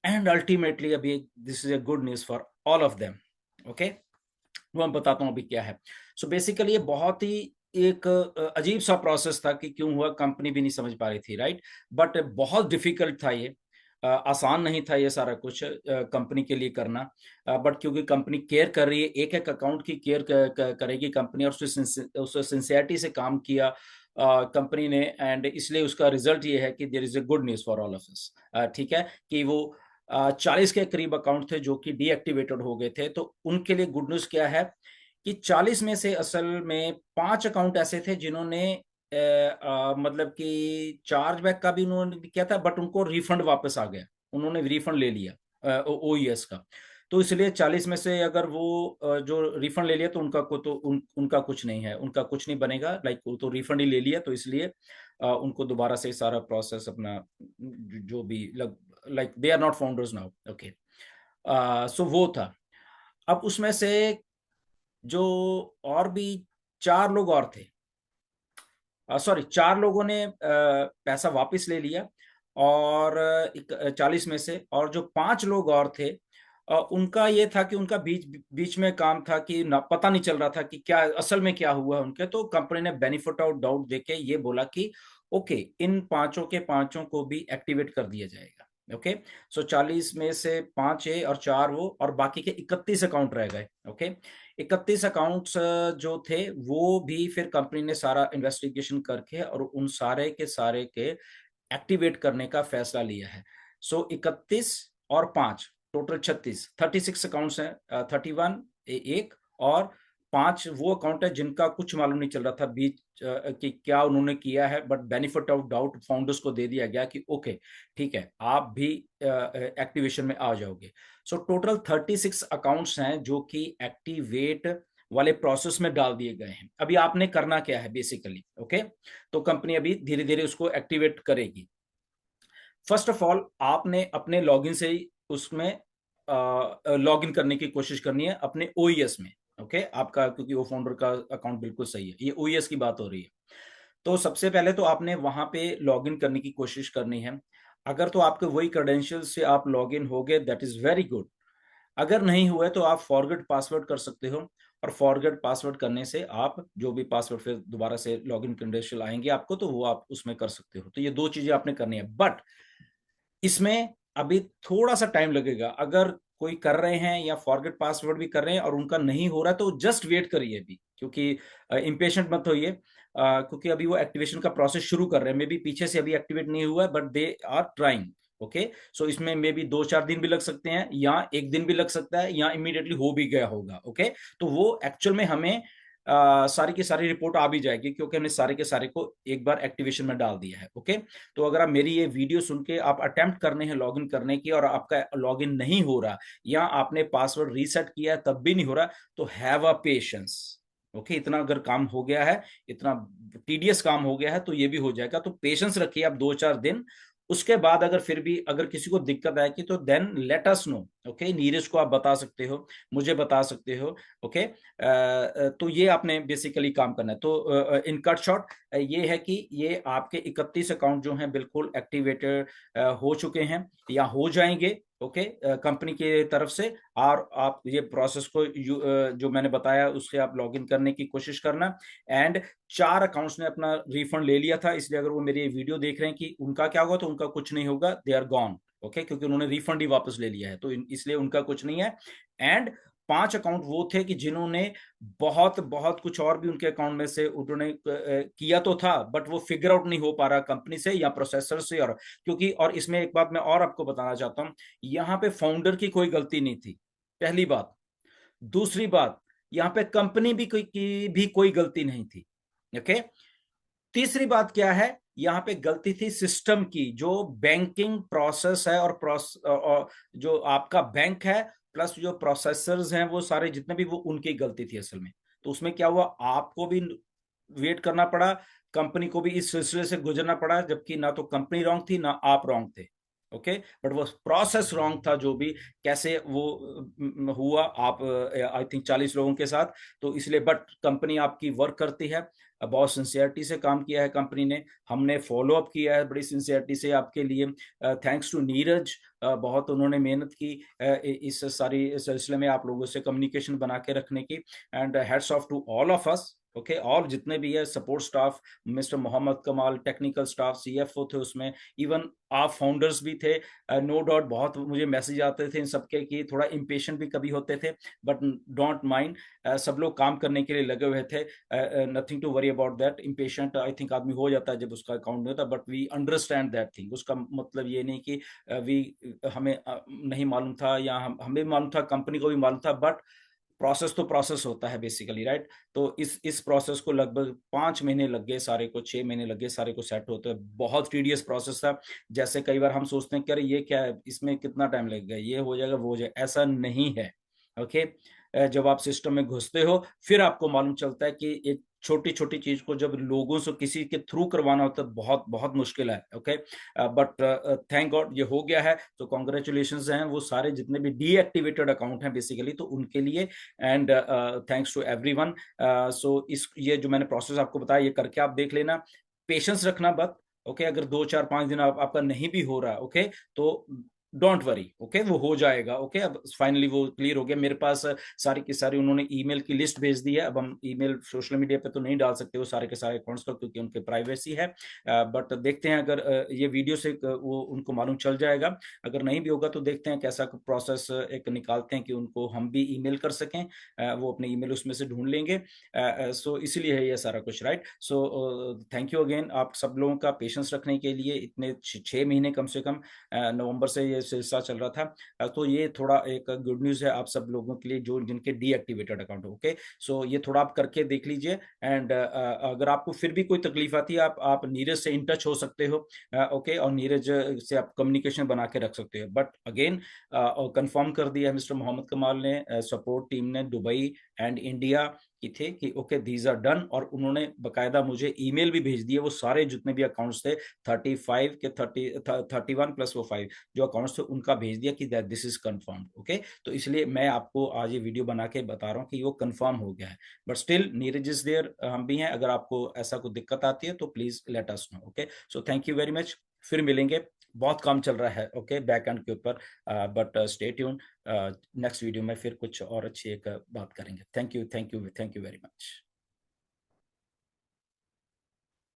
And ultimately अभी this is a good news for all of them. Okay, वो मैं बताता हूँ अभी क्या है। सो बेसिकली ये बहुत ही एक अजीब सा प्रोसेस था कि क्यों हुआ, कंपनी भी नहीं समझ पा रही थी, राइट। बट बहुत डिफिकल्ट था ये, आसान नहीं था ये सारा कुछ कंपनी के लिए करना। बट क्योंकि कंपनी केयर कर रही है, एक एक अकाउंट की केयर करेगी कंपनी, और उससे सिंसियरिटी से काम किया कंपनी ने, एंड इसलिए उसका रिजल्ट ये है कि there is a good news for all of us. ठीक है, कि वो 40 के करीब अकाउंट थे जो कि डीएक्टिवेटेड हो गए थे। तो उनके लिए गुड न्यूज क्या है कि 40 में से असल में 5 अकाउंट ऐसे थे जिन्होंने मतलब कि चार्ज बैक का भी उन्होंने किया था, बट उनको रिफंड वापस आ गया, उन्होंने रिफंड ले लिया ओईएस का। तो इसलिए 40 में से अगर वो जो रिफंड ले लिया तो उनका कुछ नहीं है, उनका कुछ नहीं बनेगा, लाइक वो तो रिफंड ही ले लिया, तो इसलिए उनको दोबारा से सारा प्रोसेस अपना जो भी like they are not founders now. Okay, so वो था। अब उसमें से जो और भी 4 लोग और थे, सॉरी 4 लोगों ने पैसा वापस ले लिया, और 40 में से, और जो 5 लोग और थे उनका ये था कि उनका बीच बीच में काम था कि ना पता नहीं चल रहा था कि क्या असल में क्या हुआ उनके। तो कंपनी ने बेनिफिट ऑफ डाउट देके ये बोला कि ओके, इन पांचों के पांचों को भी एक्टिवेट कर दिया जाएगा। ओके, सो 40 में से 5 ये और 4 वो, और बाकी के 31 अकाउंट रह गए। ओके, 31 अकाउंट्स जो थे वो भी फिर कंपनी ने सारा इन्वेस्टिगेशन करके और उन सारे के एक्टिवेट करने का फैसला लिया है। सो 31 और 5 टोटल 36 अकाउंट्स हैं। 31 एक, और 5 वो अकाउंट है जिनका कुछ मालूम नहीं चल रहा था बीच कि क्या उन्होंने किया है, but benefit of doubt founders को दे दिया गया कि ओके ठीक है, आप भी एक्टिवेशन में आ जाओगे। सो टोटल 36 अकाउंट्स हैं जो कि एक्टिवेट वाले प्रोसेस में डाल दिए गए हैं। अभी आपने करना क्या है बेसिकली, ओके, तो कंपनी अभी धीरे धीरे उसको एक्टिवेट करेगी। फर्स्ट ऑफ ऑल आपने अपने लॉगिन से ही उसमें लॉगिन करने की कोशिश करनी है अपने ओईएस में। ओके, आपका क्योंकि वो फाउंडर का अकाउंट बिल्कुल सही है, ये ओईएस की बात हो रही है। तो सबसे पहले तो आपने वहां पे लॉगिन करने की कोशिश करनी है। अगर तो आपके वही क्रेडेंशियल से आप लॉगिन हो गए, दैट इज वेरी गुड। अगर नहीं हुआ है तो आप फॉरगेट पासवर्ड कर सकते हो, और फॉरगेट पासवर्ड करने से आप जो भी पासवर्ड फिर दोबारा से लॉगिन क्रेडेंशियल आएंगे आपको, तो वो आप उसमें कर सकते हो। तो ये 2 चीजें आपने करनी है, बट इसमें अभी थोड़ा सा टाइम लगेगा। अगर कोई कर रहे हैं या फॉरगेट पासवर्ड भी कर रहे हैं और उनका नहीं हो रहा है, तो जस्ट वेट करिए अभी, क्योंकि इम्पेशेंट मत होइए, क्योंकि अभी वो एक्टिवेशन का प्रोसेस शुरू कर रहे हैं। मे बी पीछे से अभी एक्टिवेट नहीं हुआ है, but they are trying. Okay, so इसमें मे बी 2-4 दिन भी लग सकते हैं, या 1 दिन भी लग सकता है, या इमीडिएटली हो भी गया होगा। ओके, तो वो एक्चुअल में हमें सारी की सारी रिपोर्ट आ भी जाएगी, क्योंकि हमने सारे के सारे को एक बार एक्टिवेशन में डाल दिया है। ओके, तो अगर आप मेरी ये वीडियो सुन के आप अटेम्प्ट करने हैं लॉगिन करने की, और आपका लॉगिन नहीं हो रहा, या आपने पासवर्ड रीसेट किया तब भी नहीं हो रहा, तो हैव अ पेशेंस। ओके, इतना अगर काम हो गया है, इतना टीडियस काम हो गया है, तो ये भी हो जाएगा। तो पेशेंस रखिए आप 2-4 दिन। उसके बाद अगर फिर भी अगर किसी को दिक्कत आएगी तो then let us know. Okay, Neeraj को आप बता सकते हो, मुझे बता सकते हो। ओके, तो ये आपने बेसिकली काम करना है। तो इन कट शॉर्ट ये है कि ये आपके 31 अकाउंट जो हैं बिल्कुल एक्टिवेटेड हो चुके हैं या हो जाएंगे। ओके, कंपनी के तरफ से। और आप ये प्रोसेस को जो मैंने बताया उससे आप लॉगिन करने की कोशिश करना। एंड 4 अकाउंट्स ने अपना रिफंड ले लिया था, इसलिए अगर वो मेरी वीडियो देख रहे हैं कि उनका क्या होगा, तो उनका कुछ नहीं होगा, दे आर गॉन। ओके, क्योंकि उन्होंने रिफंड ही वापस ले लिया है, तो इसलिए उनका कुछ नहीं है। एंड 5 अकाउंट वो थे कि जिन्होंने बहुत बहुत कुछ और भी उनके अकाउंट में से उन्होंने किया तो था, बट वो फिगर आउट नहीं हो पा रहा कंपनी से या प्रोसेसर से। और क्योंकि और इसमें एक बात मैं और आपको बताना चाहता हूं, यहाँ पे फाउंडर की कोई गलती नहीं थी, पहली बात। दूसरी बात, यहाँ पे कंपनी भी की भी कोई गलती नहीं थी। ओके, तीसरी बात क्या है, यहाँ पे गलती थी सिस्टम की, जो बैंकिंग प्रोसेस है, और जो आपका बैंक है प्लस जो प्रोसेसर्स हैं वो सारे जितने भी, वो उनकी गलती थी असल में। तो उसमें क्या हुआ, आपको भी वेट करना पड़ा, कंपनी को भी इस सिलसिले से गुजरना पड़ा, जबकि ना तो कंपनी रॉन्ग थी ना आप रॉन्ग थे। ओके, बट वो प्रोसेस रॉन्ग था जो भी, कैसे वो हुआ, आप आई थिंक 40 लोगों के साथ। तो इसलिए बट कंपनी आपकी वर्क करती है, बहुत सिंसियरिटी से काम किया है कंपनी ने, हमने फॉलो अप किया है बड़ी सिंसियरिटी से आपके लिए। थैंक्स टू नीरज, बहुत उन्होंने मेहनत की इस सारी सिलसिले में आप लोगों से कम्युनिकेशन बना के रखने की। And hats off to all of us, okay, और जितने भी है सपोर्ट स्टाफ, मिस्टर मोहम्मद कमाल, टेक्निकल स्टाफ, सीएफओ थे उसमें, इवन आप फाउंडर्स भी थे। नो डाउट बहुत मुझे मैसेज आते थे इन सबके कि थोड़ा इम्पेशेंट भी कभी होते थे, बट डोंट माइंड, सब लोग काम करने के लिए लगे हुए थे। Nothing to worry about that. Impatient I think आदमी हो जाता है जब उसका अकाउंट नहीं होता, but we understand that thing. उसका मतलब ये नहीं कि वी हमें नहीं मालूम था, या हमें मालूम था, कंपनी को भी मालूम था, बट प्रोसेस तो प्रोसेस होता है बेसिकली, राइट। तो इस प्रोसेस को लगभग 5 महीने लग गए सारे को, 6 महीने लग गए सारे को सेट होते हैं। बहुत टीडियस प्रोसेस था। जैसे कई बार हम सोचते हैं कि अरे ये क्या है, इसमें कितना टाइम लगेगा, ये हो जाएगा वो हो जाएगा, ऐसा नहीं है। ओके, जब आप सिस्टम में घुसते हो फिर आपको मालूम चलता है कि एक छोटी छोटी चीज को जब लोगों से किसी के थ्रू करवाना होता है, बहुत बहुत मुश्किल है। ओके, बट थैंक गॉड ये हो गया है, तो कॉन्ग्रेचुलेशन हैं वो सारे जितने भी डीएक्टिवेटेड अकाउंट हैं बेसिकली, तो उनके लिए। And thanks to everyone. So इस ये जो मैंने प्रोसेस आपको बताया, ये करके आप देख लेना, पेशेंस रखना बस। ओके, अगर 2 4 5 दिन आपका नहीं भी हो रहा, ओके, तो डोंट वरी, ओके, वो हो जाएगा। ओके, अब फाइनली वो क्लियर हो गया। मेरे पास सारी की सारी उन्होंने ईमेल की लिस्ट भेज दी है। अब हम ईमेल सोशल मीडिया पे तो नहीं डाल सकते वो सारे के सारे अकाउंट्स का, क्योंकि उनके प्राइवेसी है। बट देखते हैं, अगर ये वीडियो से वो उनको मालूम चल जाएगा। अगर नहीं भी होगा तो देखते हैं कैसा प्रोसेस एक निकालते हैं कि उनको हम भी ईमेल कर सकें। वो अपने ईमेल उसमें से ढूंढ लेंगे। सो इसीलिए है ये सारा कुछ, right. So thank you again आप सब लोगों का पेशेंस रखने के लिए। इतने 6 महीने कम से कम, नवंबर से ये सिलसिला चल रहा था। तो ये थोड़ा एक गुड न्यूज़ है आप सब लोगों के लिए जो जिनके डीएक्टिवेटेड अकाउंट। ओके, सो ये थोड़ा आप करके देख लीजिए। एंड अगर आपको फिर भी कोई तकलीफ आती है, आप नीरज से इन टच हो सकते हो। ओके, और नीरज से आप कम्युनिकेशन बना के रख सकते हो। बट अगेन कंफर्म कर दिया है मिस्टर मोहम्मद कमाल ने, सपोर्ट टीम ने, दुबई एंड इंडिया की थे कि ओके दीज आर डन। और उन्होंने बकायदा मुझे ईमेल भी भेज दिए, वो सारे जितने भी अकाउंट्स थे 35 के 31 प्लस वो 5 जो अकाउंट्स थे उनका भेज दिया कि that this is confirm. Okay, तो इसलिए मैं आपको आज ये वीडियो बना के बता रहा हूँ कि वो कंफर्म हो गया है। But still Neeraj is there, हम भी हैं। अगर आपको ऐसा कोई दिक्कत आती है तो please let us know. Okay, so thank you very much, फिर मिलेंगे। बहुत काम चल रहा है ओके बैक एंड के ऊपर, but stay tune. Next video में फिर कुछ और अच्छी एक बात करेंगे। Thank you, thank you, thank you very much.